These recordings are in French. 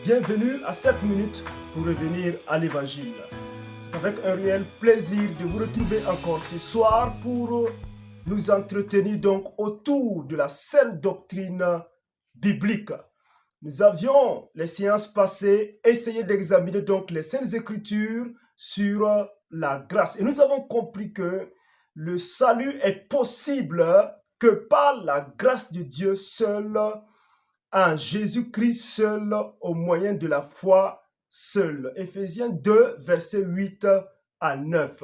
Bienvenue à 7 minutes pour revenir à l'évangile. C'est avec un réel plaisir de vous retrouver encore ce soir pour nous entretenir donc autour de la saine doctrine biblique. Nous avions, les séances passées, essayé d'examiner donc les saintes écritures sur la grâce. Et nous avons compris que le salut est possible que par la grâce de Dieu seul, en Jésus-Christ seul, au moyen de la foi seule. Éphésiens 2, versets 8 à 9.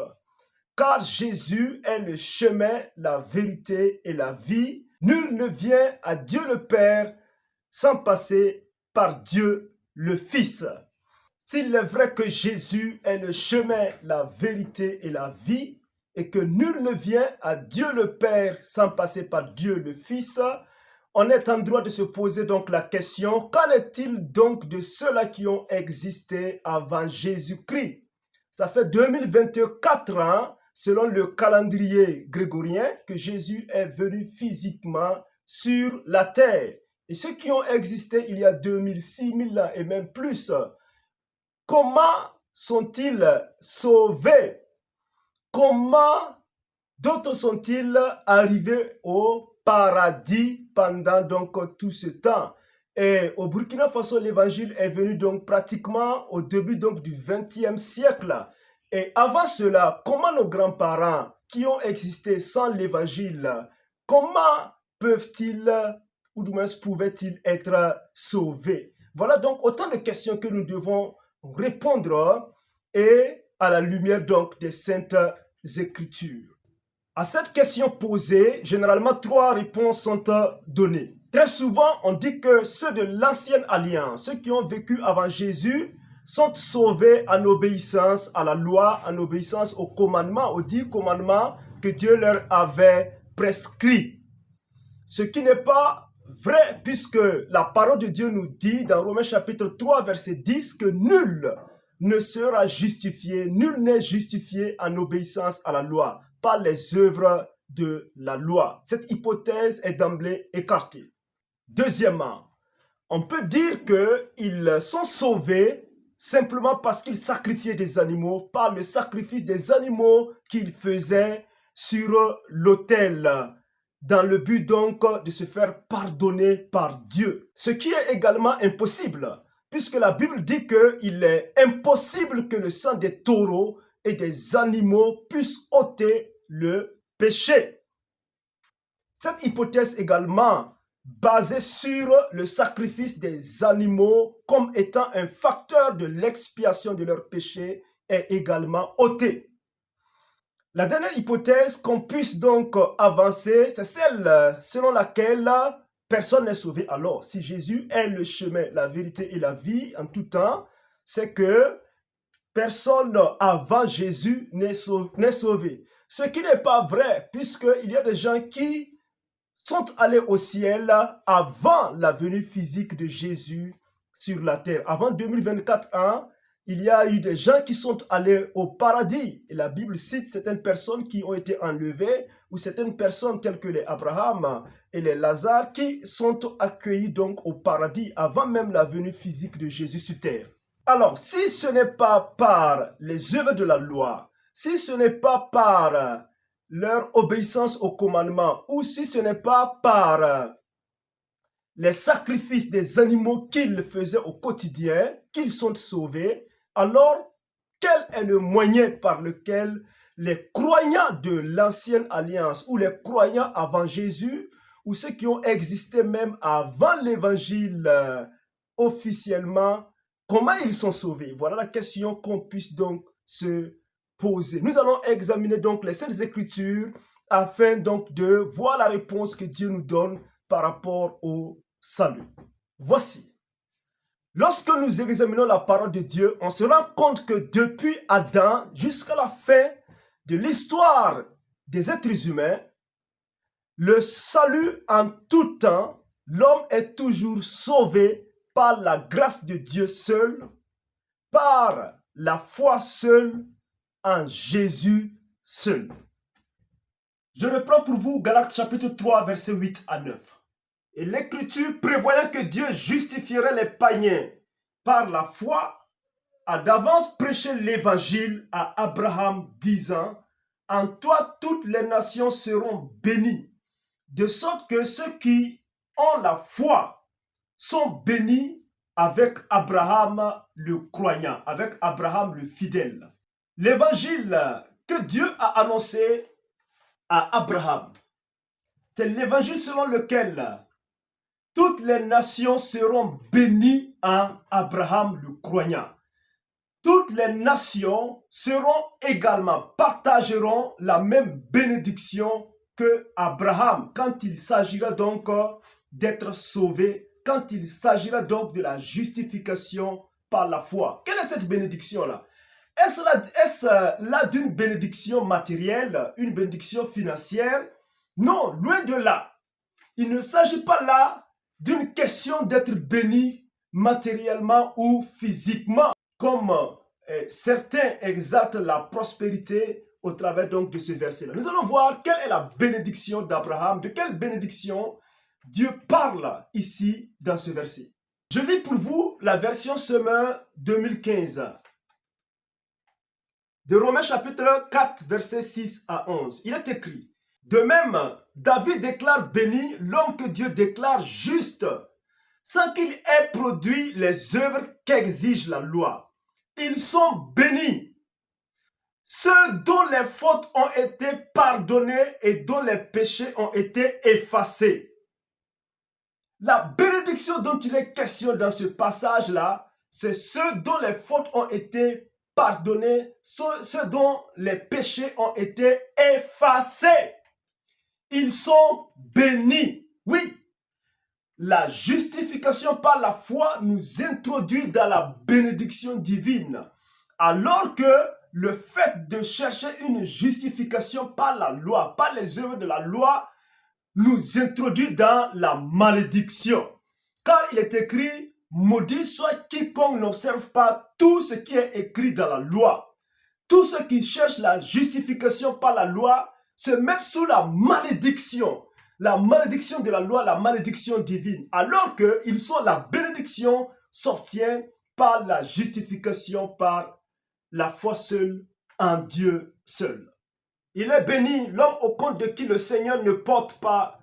Car Jésus est le chemin, la vérité et la vie. Nul ne vient à Dieu le Père sans passer par Dieu le Fils. S'il est vrai que Jésus est le chemin, la vérité et la vie, et que nul ne vient à Dieu le Père sans passer par Dieu le Fils, on est en droit de se poser donc la question, qu'en est-il donc de ceux-là qui ont existé avant Jésus-Christ? Ça fait 2024 ans, selon le calendrier grégorien, que Jésus est venu physiquement sur la terre. Et ceux qui ont existé il y a 2000, 6000 ans et même plus, comment sont-ils sauvés? Comment d'autres sont-ils arrivés au paradis pendant donc tout ce temps? Et au Burkina Faso, l'évangile est venu donc pratiquement au début donc du XXe siècle. Et avant cela, comment nos grands-parents qui ont existé sans l'évangile, comment peuvent-ils, ou du moins pouvaient-ils être sauvés? Voilà donc autant de questions que nous devons répondre et à la lumière donc des saintes écritures. À cette question posée, généralement, 3 réponses sont données. Très souvent, on dit que ceux de l'ancienne alliance, ceux qui ont vécu avant Jésus, sont sauvés en obéissance à la loi, en obéissance aux commandements, aux 10 commandements que Dieu leur avait prescrits. Ce qui n'est pas vrai, puisque la parole de Dieu nous dit dans Romains chapitre 3, verset 10, que nul ne sera justifié, nul n'est justifié en obéissance à la loi, par les œuvres de la loi. Cette hypothèse est d'emblée écartée. Deuxièmement, on peut dire qu'ils sont sauvés simplement parce qu'ils sacrifiaient des animaux, par le sacrifice des animaux qu'ils faisaient sur l'autel, dans le but donc de se faire pardonner par Dieu. Ce qui est également impossible, puisque la Bible dit qu'il est impossible que le sang des taureaux et des animaux puisse ôter le péché. Cette hypothèse également, basée sur le sacrifice des animaux comme étant un facteur de l'expiation de leur péché, est également ôtée. La dernière hypothèse qu'on puisse donc avancer, c'est celle selon laquelle personne n'est sauvé. Alors, si Jésus est le chemin, la vérité et la vie en tout temps, c'est que personne avant Jésus n'est sauvé. Ce qui n'est pas vrai, puisqu'il y a des gens qui sont allés au ciel avant la venue physique de Jésus sur la terre. Avant 2024 ans, il y a eu des gens qui sont allés au paradis. Et la Bible cite certaines personnes qui ont été enlevées, ou certaines personnes telles que les Abraham et les Lazare, qui sont accueillis donc au paradis avant même la venue physique de Jésus sur terre. Alors, si ce n'est pas par les œuvres de la loi, si ce n'est pas par leur obéissance au commandement, ou si ce n'est pas par les sacrifices des animaux qu'ils faisaient au quotidien, qu'ils sont sauvés, alors quel est le moyen par lequel les croyants de l'ancienne alliance, ou les croyants avant Jésus, ou ceux qui ont existé même avant l'évangile officiellement, comment ils sont sauvés? Voilà la question qu'on puisse donc se poser. Nous allons examiner donc les Saintes Écritures afin donc de voir la réponse que Dieu nous donne par rapport au salut. Voici. Lorsque nous examinons la parole de Dieu, on se rend compte que depuis Adam jusqu'à la fin de l'histoire des êtres humains, le salut en tout temps, l'homme est toujours sauvé par la grâce de Dieu seul, par la foi seule, en Jésus seul. Je reprends pour vous Galates chapitre 3, versets 8 à 9. Et l'Écriture, prévoyant que Dieu justifierait les païens par la foi, a d'avance prêché l'évangile à Abraham, disant, en toi toutes les nations seront bénies, de sorte que ceux qui ont la foi sont bénis avec Abraham le croyant, avec Abraham le fidèle. L'évangile que Dieu a annoncé à Abraham, c'est l'évangile selon lequel toutes les nations seront bénies en Abraham le croyant. Toutes les nations seront également, partageront la même bénédiction que Abraham quand il s'agira donc d'être sauvé, quand il s'agira donc de la justification par la foi. Quelle est cette bénédiction-là? Est-ce là d'une bénédiction matérielle, une bénédiction financière? Non, loin de là. Il ne s'agit pas là d'une question d'être béni matériellement ou physiquement, comme certains exaltent la prospérité au travers donc de ce verset-là. Nous allons voir quelle est la bénédiction d'Abraham, de quelle bénédiction Dieu parle ici dans ce verset. Je lis pour vous la version Semeur 2015 de Romains chapitre 4, versets 6 à 11. Il est écrit, de même, David déclare béni l'homme que Dieu déclare juste, sans qu'il ait produit les œuvres qu'exige la loi. Ils sont bénis, ceux dont les fautes ont été pardonnées et dont les péchés ont été effacés. La bénédiction dont il est question dans ce passage-là, c'est ceux dont les fautes ont été pardonnées, ceux dont les péchés ont été effacés. Ils sont bénis. Oui, la justification par la foi nous introduit dans la bénédiction divine, alors que le fait de chercher une justification par la loi, par les œuvres de la loi, nous introduit dans la malédiction. Car il est écrit, maudit soit quiconque n'observe pas tout ce qui est écrit dans la loi. Tous ceux qui cherchent la justification par la loi se mettent sous la malédiction de la loi, la malédiction divine, alors qu'ils sont la bénédiction s'obtient par la justification par la foi seule en Dieu seul. Il est béni l'homme au compte de qui le Seigneur ne porte pas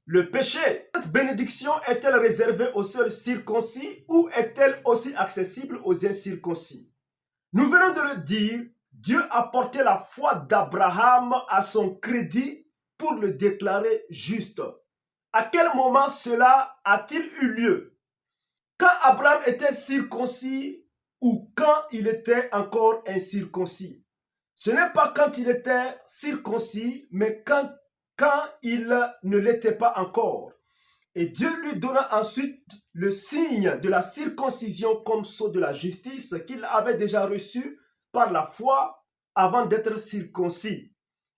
le péché. Cette bénédiction est-elle réservée aux seuls circoncis ou est-elle aussi accessible aux incirconcis? Nous venons de le dire, Dieu a porté la foi d'Abraham à son crédit pour le déclarer juste. À quel moment cela a-t-il eu lieu? Quand Abraham était circoncis ou quand il était encore incirconcis? Ce n'est pas quand il était circoncis, mais quand il ne l'était pas encore. Et Dieu lui donna ensuite le signe de la circoncision comme sceau de la justice qu'il avait déjà reçu par la foi avant d'être circoncis.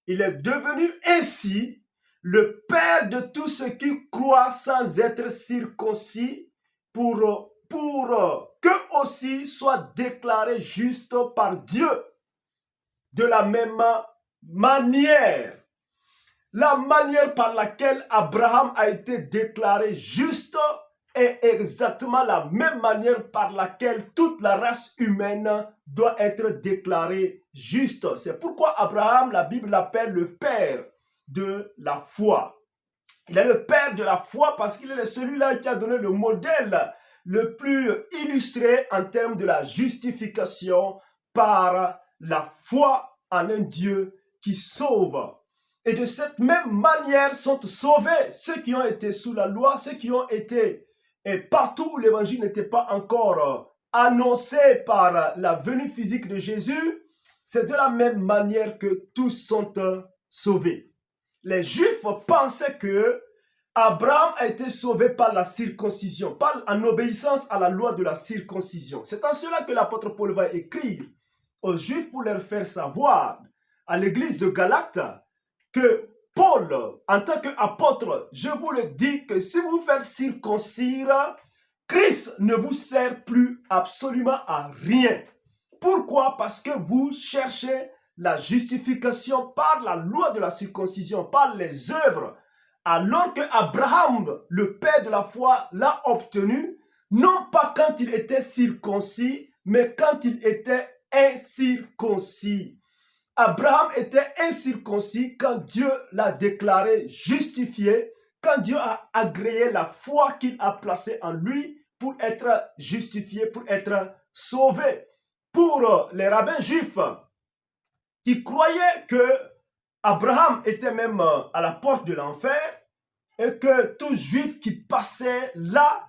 Il est devenu ainsi le père de tous ceux qui croient sans être circoncis pour qu'eux aussi soient déclarés justes par Dieu. De la même manière, la manière par laquelle Abraham a été déclaré juste est exactement la même manière par laquelle toute la race humaine doit être déclarée juste. C'est pourquoi Abraham, la Bible l'appelle le père de la foi. Il est le père de la foi parce qu'il est celui-là qui a donné le modèle le plus illustré en termes de la justification par la foi en un Dieu qui sauve. Et de cette même manière sont sauvés ceux qui ont été sous la loi, ceux qui ont été, et partout où l'évangile n'était pas encore annoncé par la venue physique de Jésus, c'est de la même manière que tous sont sauvés. Les Juifs pensaient que Abraham a été sauvé par la circoncision, en obéissance à la loi de la circoncision. C'est en cela que l'apôtre Paul va écrire aux Juifs pour leur faire savoir à l'église de Galate que Paul, en tant qu'apôtre, je vous le dis que si vous faites circoncire, Christ ne vous sert plus absolument à rien. Pourquoi? Parce que vous cherchez la justification par la loi de la circoncision, par les œuvres, alors que Abraham, le père de la foi, l'a obtenu non pas quand il était circoncis, mais quand il était incirconcis. Abraham était incirconcis quand Dieu l'a déclaré justifié, quand Dieu a agréé la foi qu'il a placée en lui pour être justifié, pour être sauvé. Pour les rabbins juifs qui croyaient que Abraham était même à la porte de l'enfer et que tout juif qui passait là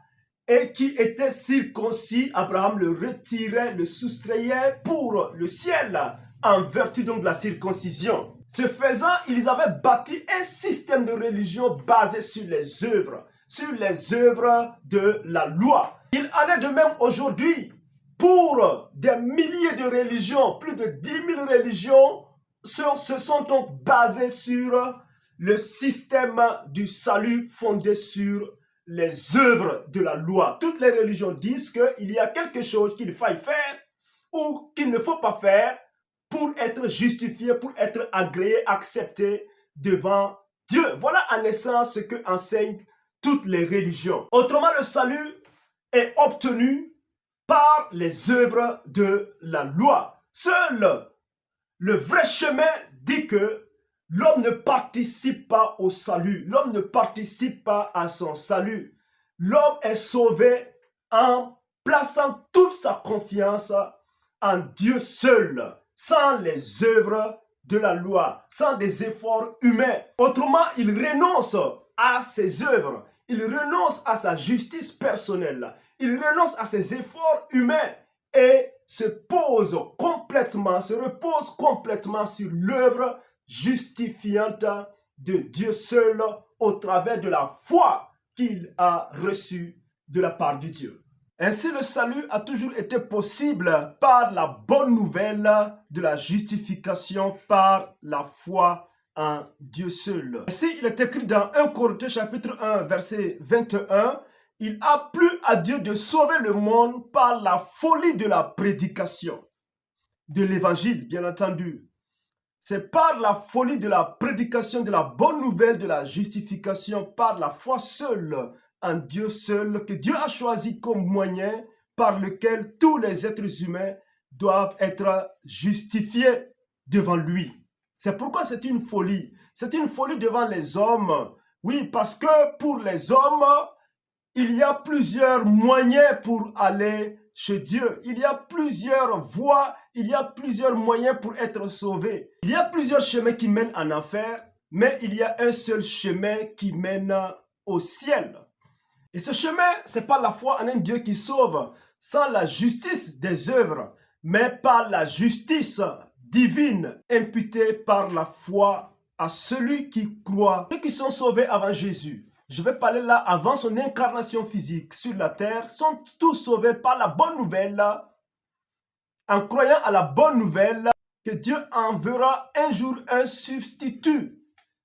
et qui était circoncis, Abraham le retirait, le soustrayait pour le ciel en vertu donc de la circoncision. Ce faisant, ils avaient bâti un système de religion basé sur les œuvres de la loi. Il en est de même aujourd'hui pour des milliers de religions, plus de 10 000 religions se sont donc basées sur le système du salut fondé sur les œuvres de la loi. Toutes les religions disent qu'il y a quelque chose qu'il faille faire ou qu'il ne faut pas faire pour être justifié, pour être agréé, accepté devant Dieu. Voilà en essence ce que enseignent toutes les religions. Autrement, le salut est obtenu par les œuvres de la loi. Seul le vrai chemin dit que l'homme ne participe pas au salut. L'homme ne participe pas à son salut. L'homme est sauvé en plaçant toute sa confiance en Dieu seul, sans les œuvres de la loi, sans des efforts humains. Autrement, il renonce à ses œuvres. Il renonce à sa justice personnelle. Il renonce à ses efforts humains et se repose complètement sur l'œuvre justifiante de Dieu seul au travers de la foi qu'il a reçue de la part de Dieu. Ainsi, le salut a toujours été possible par la bonne nouvelle de la justification par la foi en Dieu seul. Ainsi, il est écrit dans 1 Corinthiens chapitre 1, verset 21, « Il a plu à Dieu de sauver le monde par la folie de la prédication. » De l'évangile, bien entendu. C'est par la folie de la prédication de la bonne nouvelle de la justification par la foi seule en Dieu seul que Dieu a choisi comme moyen par lequel tous les êtres humains doivent être justifiés devant lui. C'est pourquoi c'est une folie. C'est une folie devant les hommes. Oui, parce que pour les hommes, il y a plusieurs moyens pour aller chez Dieu. Il y a plusieurs voies, il y a plusieurs moyens pour être sauvé. Il y a plusieurs chemins qui mènent en enfer, mais il y a un seul chemin qui mène au ciel. Et ce chemin, c'est pas la foi en un Dieu qui sauve, sans la justice des œuvres, mais par la justice divine imputée par la foi à celui qui croit. Ceux qui sont sauvés avant Jésus, je vais parler là avant son incarnation physique sur la terre, sont tous sauvés par la bonne nouvelle, en croyant à la bonne nouvelle que Dieu enverra un jour un substitut,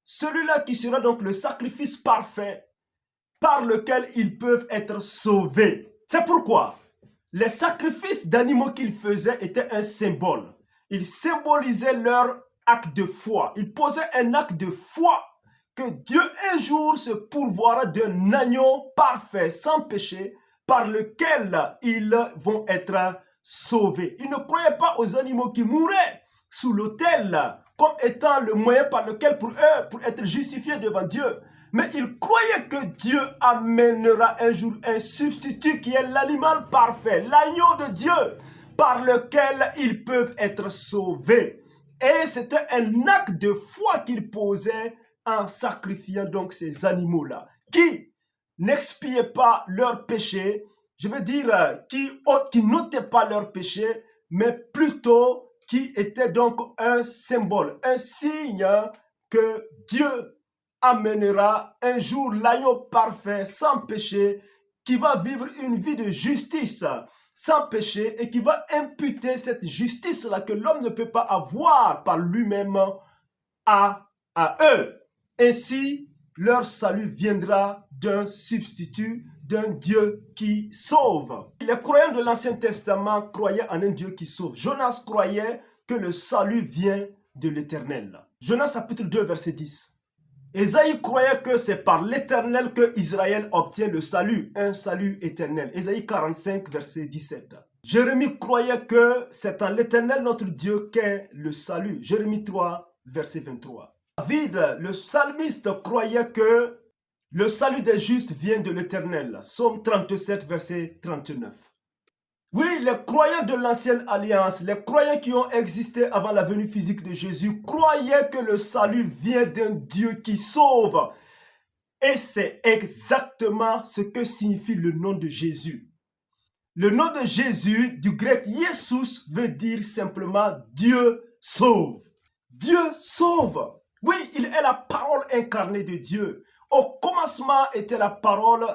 celui-là qui sera donc le sacrifice parfait par lequel ils peuvent être sauvés. C'est pourquoi les sacrifices d'animaux qu'ils faisaient étaient un symbole. Ils symbolisaient leur acte de foi. Ils posaient un acte de foi que Dieu un jour se pourvoira d'un agneau parfait, sans péché, par lequel ils vont être sauvés. Ils ne croyaient pas aux animaux qui mouraient sous l'autel comme étant le moyen par lequel pour eux, pour être justifiés devant Dieu. Mais ils croyaient que Dieu amènera un jour un substitut qui est l'animal parfait, l'agneau de Dieu, par lequel ils peuvent être sauvés. Et c'était un acte de foi qu'ils posaient en sacrifiant donc ces animaux-là, qui n'expiaient pas leurs péchés, je veux dire, qui n'ôtaient pas leurs péchés, mais plutôt qui étaient donc un symbole, un signe que Dieu amènera un jour l'agneau parfait, sans péché, qui va vivre une vie de justice, sans péché, et qui va imputer cette justice-là que l'homme ne peut pas avoir par lui-même à eux. Ainsi, leur salut viendra d'un substitut, d'un Dieu qui sauve. Les croyants de l'Ancien Testament croyaient en un Dieu qui sauve. Jonas croyait que le salut vient de l'Éternel. Jonas chapitre 2, verset 10. Ésaïe croyait que c'est par l'Éternel que Israël obtient le salut, un salut éternel. Ésaïe 45, verset 17. Jérémie croyait que c'est en l'Éternel notre Dieu qu'est le salut. Jérémie 3, verset 23. David, le psalmiste, croyait que le salut des justes vient de l'Éternel. Psaume 37, verset 39. Oui, les croyants de l'ancienne alliance, les croyants qui ont existé avant la venue physique de Jésus, croyaient que le salut vient d'un Dieu qui sauve. Et c'est exactement ce que signifie le nom de Jésus. Le nom de Jésus, du grec Jesus, veut dire simplement Dieu sauve. Dieu sauve. Oui, il est la parole incarnée de Dieu. Au commencement était la parole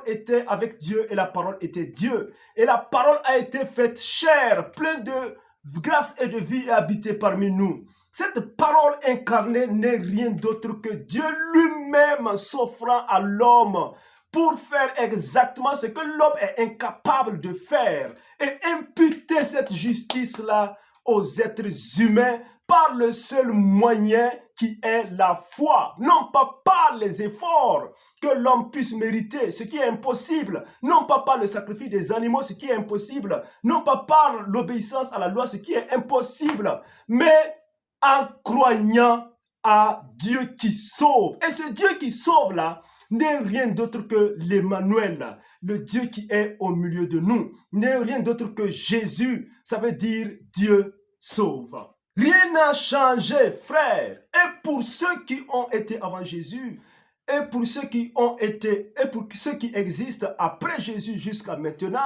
était avec Dieu et la parole était Dieu. Et la parole a été faite chair, pleine de grâce et de vie et habitée parmi nous. Cette parole incarnée n'est rien d'autre que Dieu lui-même s'offrant à l'homme pour faire exactement ce que l'homme est incapable de faire et imputer cette justice-là aux êtres humains par le seul moyen qui est la foi, non pas par les efforts que l'homme puisse mériter, ce qui est impossible, non pas par le sacrifice des animaux, ce qui est impossible, non pas par l'obéissance à la loi, ce qui est impossible, mais en croyant à Dieu qui sauve. Et ce Dieu qui sauve là n'est rien d'autre que l'Emmanuel, le Dieu qui est au milieu de nous, n'est rien d'autre que Jésus, ça veut dire Dieu sauve. Rien n'a changé, frère. Et pour ceux qui ont été avant Jésus, et pour ceux qui ont été, et pour ceux qui existent après Jésus jusqu'à maintenant,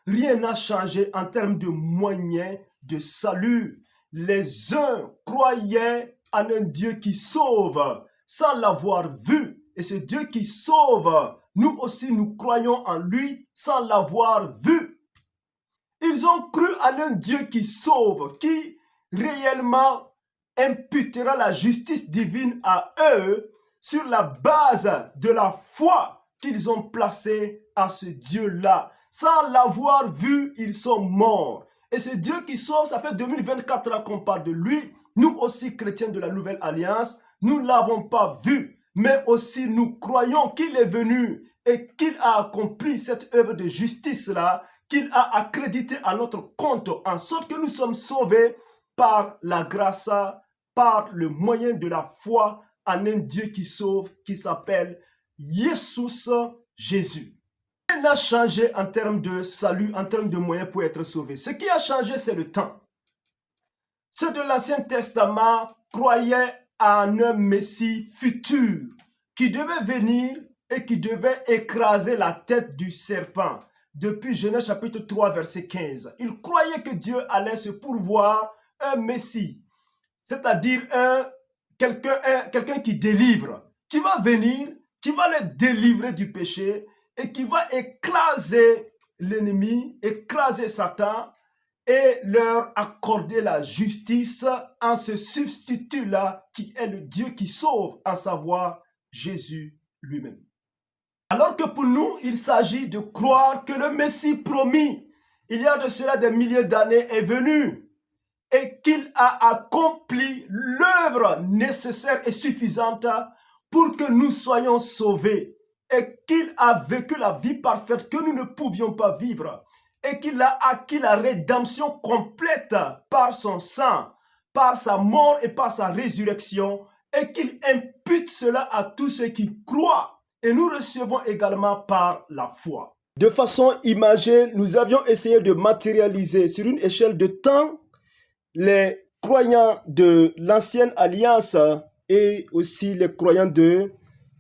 rien n'a changé en termes de moyens de salut. Les uns croyaient en un Dieu qui sauve sans l'avoir vu. Et ce Dieu qui sauve, nous aussi nous croyons en lui sans l'avoir vu. Ils ont cru en un Dieu qui sauve, qui réellement imputera la justice divine à eux sur la base de la foi qu'ils ont placée à ce Dieu-là. Sans l'avoir vu, ils sont morts. Et ce Dieu qui sauve, ça fait 2024 ans qu'on parle de lui. Nous aussi, chrétiens de la Nouvelle Alliance, nous ne l'avons pas vu, mais aussi nous croyons qu'il est venu et qu'il a accompli cette œuvre de justice-là, qu'il a accrédité à notre compte, en sorte que nous sommes sauvés par la grâce, par le moyen de la foi en un Dieu qui sauve, qui s'appelle Jésus. Rien n'a changé en termes de salut, en termes de moyens pour être sauvé. Ce qui a changé, c'est le temps. Ceux de l'Ancien Testament croyaient en un Messie futur qui devait venir et qui devait écraser la tête du serpent. Depuis Genèse chapitre 3, verset 15. Ils croyaient que Dieu allait se pourvoir un Messie, c'est-à-dire quelqu'un qui délivre, qui va venir, qui va les délivrer du péché et qui va écraser l'ennemi, écraser Satan et leur accorder la justice en ce substitut-là qui est le Dieu qui sauve, à savoir Jésus lui-même. Alors que pour nous, il s'agit de croire que le Messie promis, il y a de cela des milliers d'années, est venu et qu'il a accompli l'œuvre nécessaire et suffisante pour que nous soyons sauvés et qu'il a vécu la vie parfaite que nous ne pouvions pas vivre et qu'il a acquis la rédemption complète par son sang, par sa mort et par sa résurrection et qu'il impute cela à tous ceux qui croient et nous recevons également par la foi. De façon imagée, nous avions essayé de matérialiser sur une échelle de temps les croyants de l'ancienne alliance et aussi les croyants de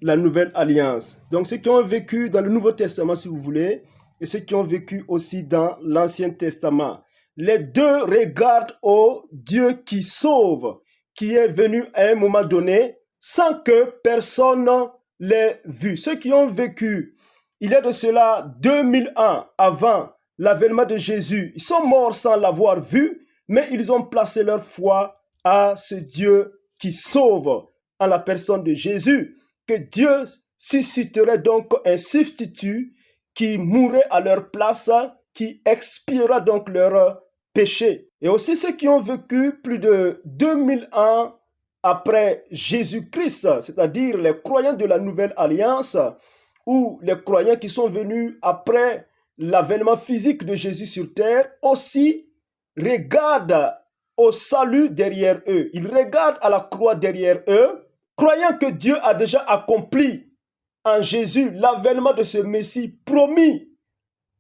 la nouvelle alliance. Donc ceux qui ont vécu dans le Nouveau Testament, si vous voulez, et ceux qui ont vécu aussi dans l'Ancien Testament. Les deux regardent au Dieu qui sauve, qui est venu à un moment donné sans que personne l'ait vu. Ceux qui ont vécu, il y a de cela 2000 ans avant l'avènement de Jésus, ils sont morts sans l'avoir vu, mais ils ont placé leur foi à ce Dieu qui sauve en la personne de Jésus, que Dieu susciterait donc un substitut qui mourrait à leur place, qui expiera donc leur péché. Et aussi ceux qui ont vécu plus de 2000 ans après Jésus-Christ, c'est-à-dire les croyants de la Nouvelle Alliance, ou les croyants qui sont venus après l'avènement physique de Jésus sur terre, aussi regardent au salut derrière eux. Ils regardent à la croix derrière eux, croyant que Dieu a déjà accompli en Jésus l'avènement de ce Messie promis,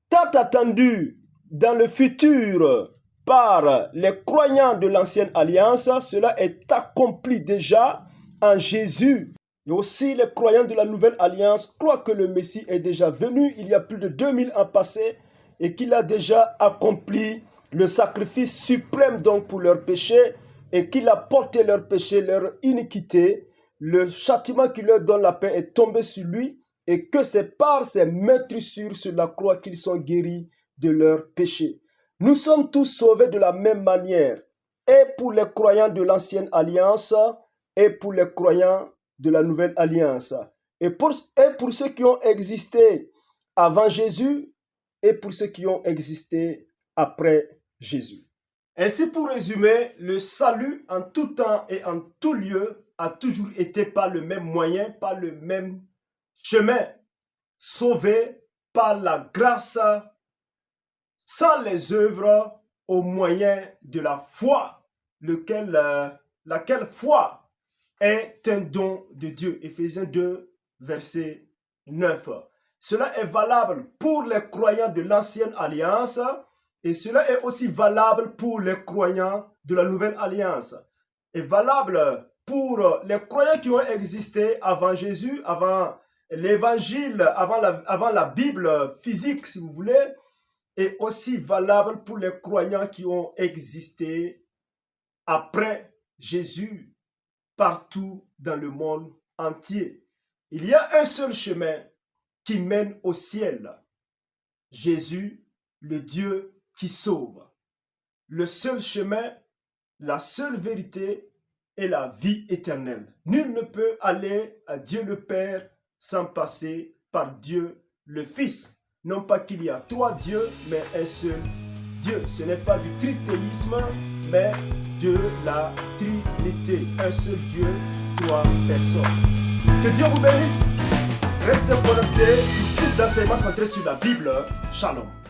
tant attendu dans le futur par les croyants de l'ancienne alliance. Cela est accompli déjà en Jésus. Et aussi les croyants de la nouvelle alliance croient que le Messie est déjà venu il y a plus de 2000 ans passés et qu'il a déjà accompli le sacrifice suprême donc pour leurs péchés et qu'il a porté leurs péchés, leur iniquité. Le châtiment qui leur donne la paix est tombé sur lui et que c'est par ses meurtrissures sur la croix qu'ils sont guéris de leurs péchés. Nous sommes tous sauvés de la même manière, et pour les croyants de l'ancienne alliance et pour les croyants de la nouvelle alliance. Et pour ceux qui ont existé avant Jésus et pour ceux qui ont existé après Jésus. Ainsi, pour résumer, le salut en tout temps et en tout lieu a toujours été par le même moyen, par le même chemin, sauvé par la grâce, sans les œuvres, au moyen de la foi, laquelle foi est un don de Dieu. Éphésiens 2, verset 9. Cela est valable pour les croyants de l'ancienne alliance et cela est aussi valable pour les croyants de la nouvelle alliance. Et valable pour les croyants qui ont existé avant Jésus, avant l'évangile, avant la Bible physique, si vous voulez, et aussi valable pour les croyants qui ont existé après Jésus partout dans le monde entier. Il y a un seul chemin qui mène au ciel. Jésus, le Dieu qui sauve. Le seul chemin, la seule vérité est la vie éternelle. Nul ne peut aller à Dieu le Père sans passer par Dieu le Fils. Non pas qu'il y a trois dieux, mais un seul Dieu. Ce n'est pas du trithéisme, mais de la Trinité. Un seul Dieu, trois personnes. Que Dieu vous bénisse. Restez connectés pour plus d'enseignements centrés sur la Bible. Shalom.